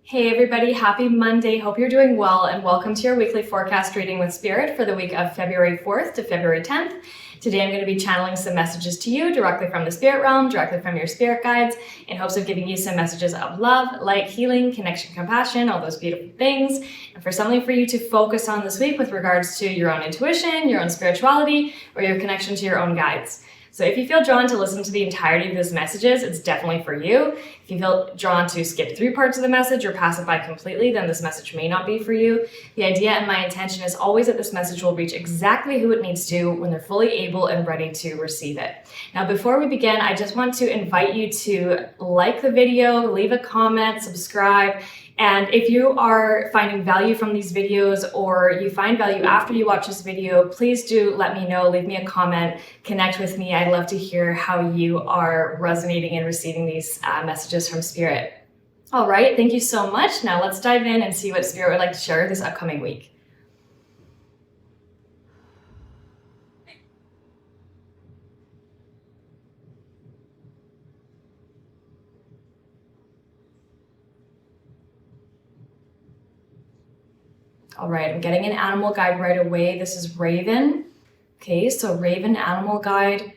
Hey everybody, happy Monday. Hope you're doing well and welcome to your weekly forecast reading with Spirit for the week of February 4th to February 10th. Today I'm going to be channeling some messages to you directly from the spirit realm, directly from your spirit guides, in hopes of giving you some messages of love, light, healing, connection, compassion, all those beautiful things, and for something for you to focus on this week with regards to your own intuition, your own spirituality, or your connection to your own guides. So if you feel drawn to listen to the entirety of these messages, it's definitely for you. If you feel drawn to skip through parts of the message or pass it by completely, then this message may not be for you. The idea and my intention is always that this message will reach exactly who it needs to when they're fully able and ready to receive it. Now, before we begin, I just want to invite you to like the video, leave a comment, subscribe. And if you are finding value from these videos or you find value after you watch this video, please do let me know, leave me a comment, connect with me. I'd love to hear how you are resonating and receiving these messages from Spirit. All right, thank you so much. Now let's dive in and see what Spirit would like to share this upcoming week. All right, I'm getting an animal guide right away. This is Raven. Okay, so Raven animal guide,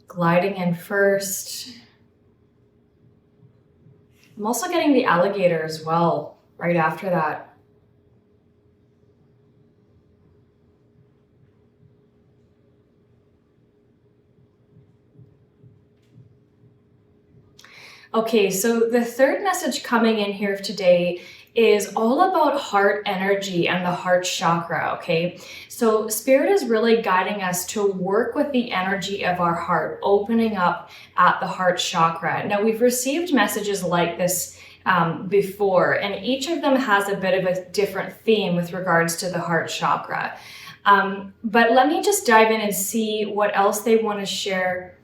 gliding in first. I'm also getting the alligator as well, right after that. Okay, so the third message coming in here today is all about heart energy and the heart chakra, okay? So Spirit is really guiding us to work with the energy of our heart, opening up at the heart chakra. Now, we've received messages like this before, and each of them has a bit of a different theme with regards to the heart chakra. But let me just dive in and see what else they want to share.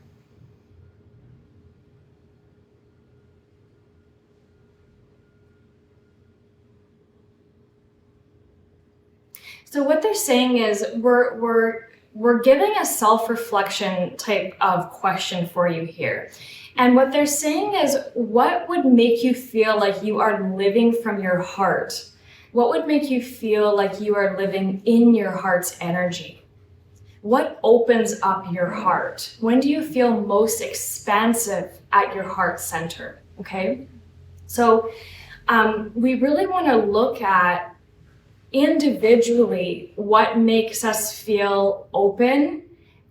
So what they're saying is we're giving a self-reflection type of question for you here. And what they're saying is, what would make you feel like you are living from your heart? What would make you feel like you are living in your heart's energy? What opens up your heart? When do you feel most expansive at your heart center? Okay, so we really want to look at individually what makes us feel open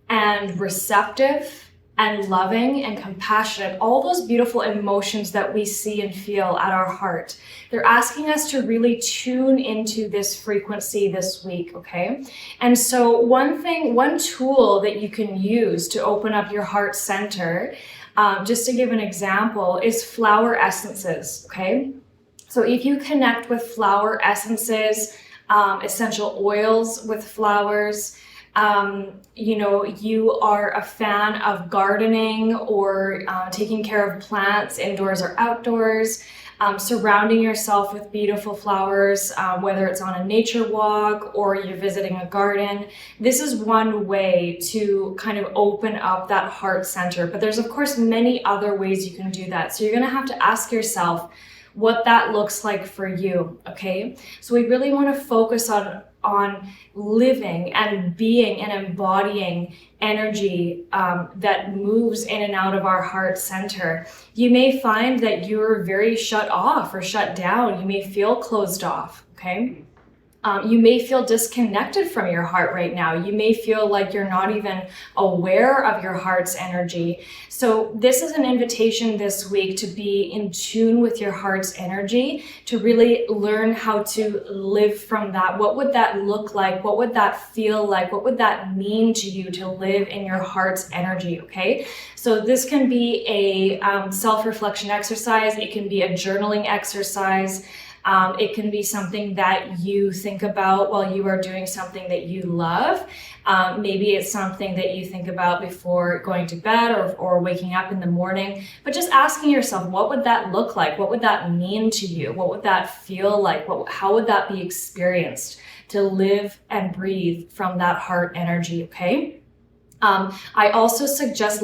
and receptive and loving and compassionate, all those beautiful emotions that we see and feel at our heart. They're asking us to really tune into this frequency this week, okay? And so one tool that you can use to open up your heart center, just to give an example, is flower essences, okay? So if you connect with flower essences, essential oils with flowers, you are a fan of gardening or taking care of plants indoors or outdoors, surrounding yourself with beautiful flowers, whether it's on a nature walk or you're visiting a garden. This is one way to kind of open up that heart center. But there's of course many other ways you can do that. So you're going to have to ask yourself what that looks like for you, okay? So we really want to focus on living and being and embodying energy that moves in and out of our heart center. You may find that you're very shut off or shut down. You may feel closed off, okay? You may feel disconnected from your heart right now. You may feel like you're not even aware of your heart's energy. So this is an invitation this week to be in tune with your heart's energy, to really learn how to live from that. What would that look like? What would that feel like? What would that mean to you to live in your heart's energy, okay? So this can be a self-reflection exercise. It can be a journaling exercise. It can be something that you think about while you are doing something that you love. Maybe it's something that you think about before going to bed or waking up in the morning. But just asking yourself, what would that look like? What would that mean to you? What would that feel like? How would that be experienced to live and breathe from that heart energy, okay? I also suggest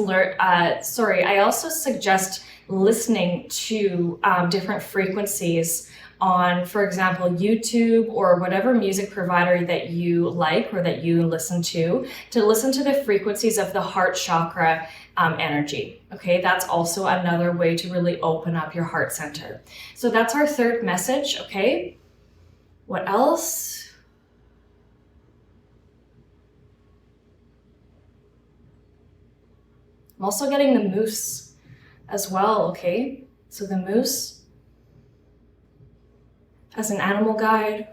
listening to different frequencies on, for example, YouTube or whatever music provider that you like or that you listen to the frequencies of the heart chakra energy. Okay, that's also another way to really open up your heart center. So that's our third message. Okay, what else? I'm also getting the moose as well. Okay, so the moose as an animal guide.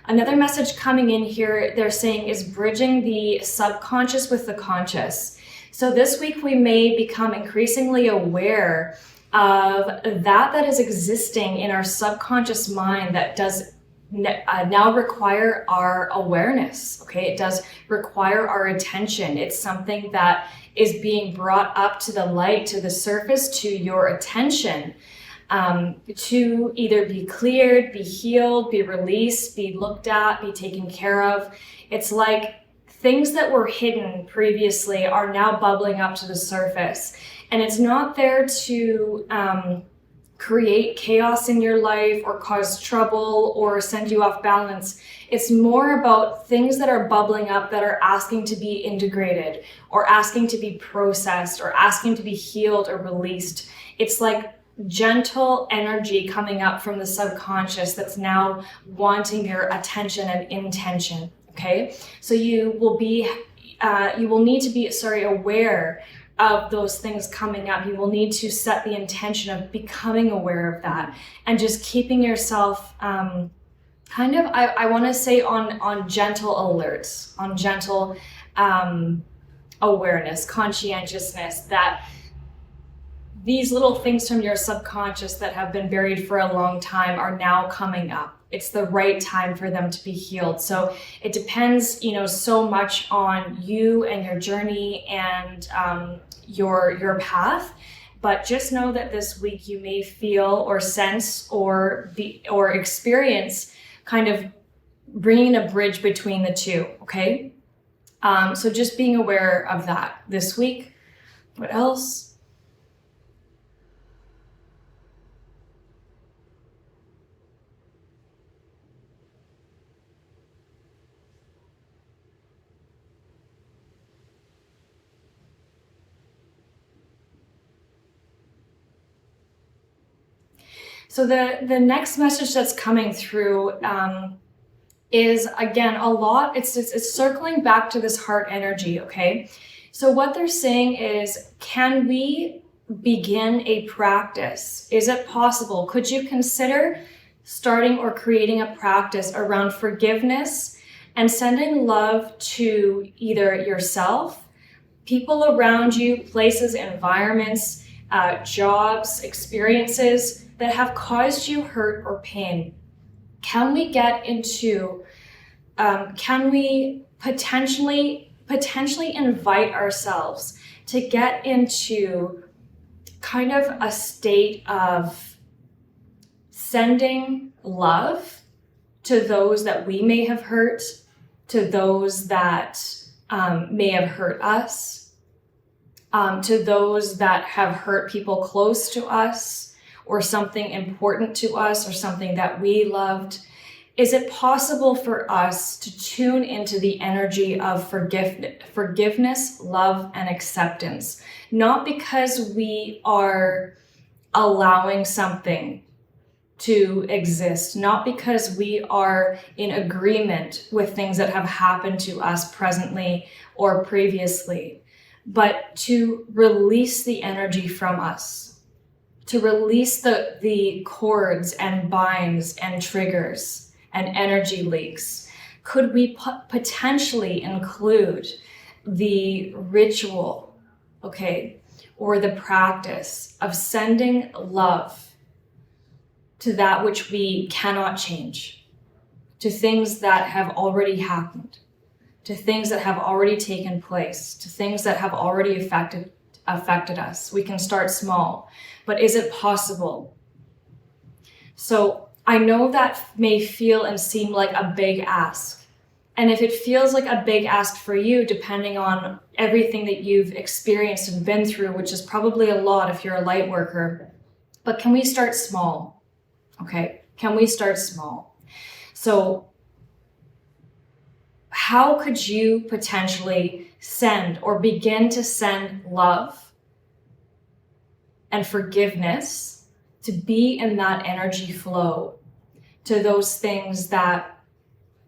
Another message coming in here, they're saying, is bridging the subconscious with the conscious. So this week we may become increasingly aware of that is existing in our subconscious mind that does now require our awareness. Okay, it does require our attention. It's something that is being brought up to the light, to the surface, to your attention, to either be cleared, be healed, be released, be looked at, be taken care of. It's like things that were hidden previously are now bubbling up to the surface. And it's not there to create chaos in your life or cause trouble or send you off balance. It's more about things that are bubbling up that are asking to be integrated or asking to be processed or asking to be healed or released. It's like gentle energy coming up from the subconscious that's now wanting your attention and intention. Okay, so you will need to be aware of those things coming up. You will need to set the intention of becoming aware of that and just keeping yourself I want to say on gentle alerts, on gentle awareness, conscientiousness, that these little things from your subconscious that have been buried for a long time are now coming up. It's the right time for them to be healed. So it depends, so much on you and your journey and your path. But just know that this week you may feel or sense or experience kind of bringing a bridge between the two. Okay, so just being aware of that this week. What else? So the next message that's coming through is, again, a lot, it's circling back to this heart energy, okay? So what they're saying is, can we begin a practice? Is it possible? Could you consider starting or creating a practice around forgiveness and sending love to either yourself, people around you, places, environments, jobs, experiences that have caused you hurt or pain? Can we get into, can we potentially invite ourselves to get into kind of a state of sending love to those that we may have hurt, to those that may have hurt us, to those that have hurt people close to us, or something important to us, or something that we loved? Is it possible for us to tune into the energy of forgiveness, love, and acceptance? Not because we are allowing something to exist, not because we are in agreement with things that have happened to us presently or previously, but to release the energy from us, to release the cords and binds and triggers and energy leaks. Could we potentially include the ritual, okay, or the practice of sending love to that which we cannot change, to things that have already happened, to things that have already taken place, to things that have already affected us? We can start small, but is it possible? So I know that may feel and seem like a big ask, And if it feels like a big ask for you, depending on everything that you've experienced and been through, which is probably a lot if you're a light worker, but can we start small? Okay, can we start small? So how could you potentially send or begin to send love and forgiveness to be in that energy flow to those things that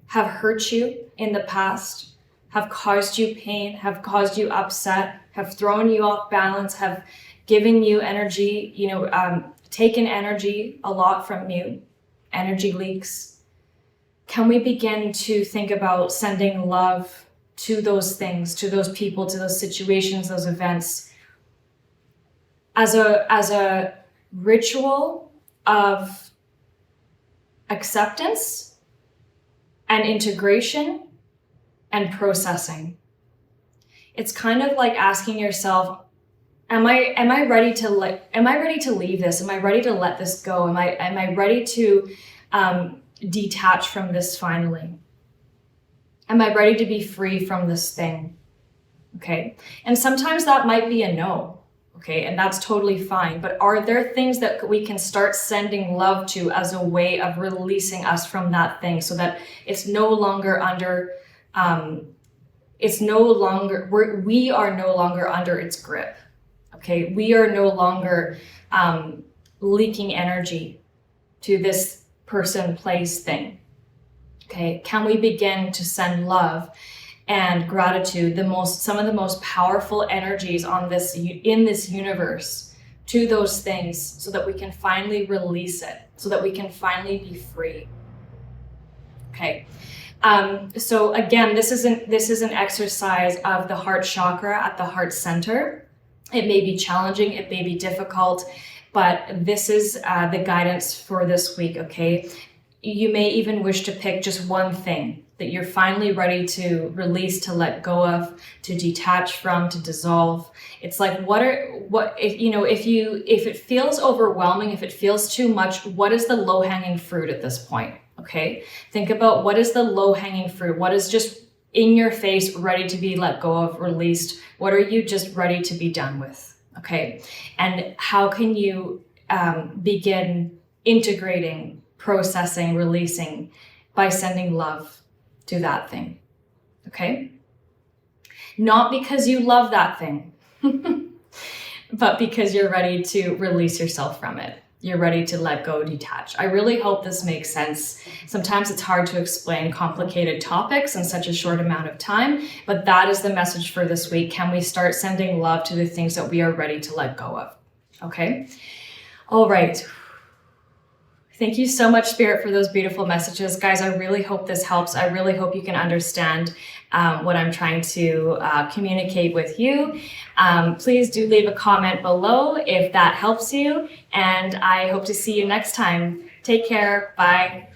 have hurt you in the past, have caused you pain, have caused you upset, have thrown you off balance, have given you energy, taken energy a lot from you, energy leaks? Can we begin to think about sending love to those things, to those people, to those situations, those events, as a ritual of acceptance and integration and processing? It's kind of like asking yourself, am I ready to leave this? Am I ready to let this go? Am I ready to detach from this finally? Am I ready to be free from this thing? Okay. And sometimes that might be a no. Okay, and that's totally fine. But are there things that we can start sending love to as a way of releasing us from that thing, so that it's no longer under, we are no longer under its grip. Okay, we are no longer leaking energy to this person, place, thing. Okay, can we begin to send love and gratitude, some of the most powerful energies in this universe, to those things, so that we can finally release it, so that we can finally be free? Okay. So again, this is an exercise of the heart chakra at the heart center. It may be challenging, it may be difficult, but this is the guidance for this week. Okay. You may even wish to pick just one thing that you're finally ready to release, to let go of, to detach from, to dissolve. It's like, if it feels overwhelming, if it feels too much, what is the low-hanging fruit at this point? Okay, think about what is the low-hanging fruit. What is just in your face, ready to be let go of, released? What are you just ready to be done with? Okay, and how can you begin integrating, processing, releasing by sending love to that thing? Okay, not because you love that thing, but because you're ready to release yourself from it. You're ready to let go, detach. I really hope this makes sense. Sometimes it's hard to explain complicated topics in such a short amount of time, but that is the message for this week. Can we start sending love to the things that we are ready to let go of? Okay. All right. Thank you so much, Spirit, for those beautiful messages. Guys, I really hope this helps. I really hope you can understand what I'm trying to communicate with you. Please do leave a comment below if that helps you, and I hope to see you next time. Take care. Bye.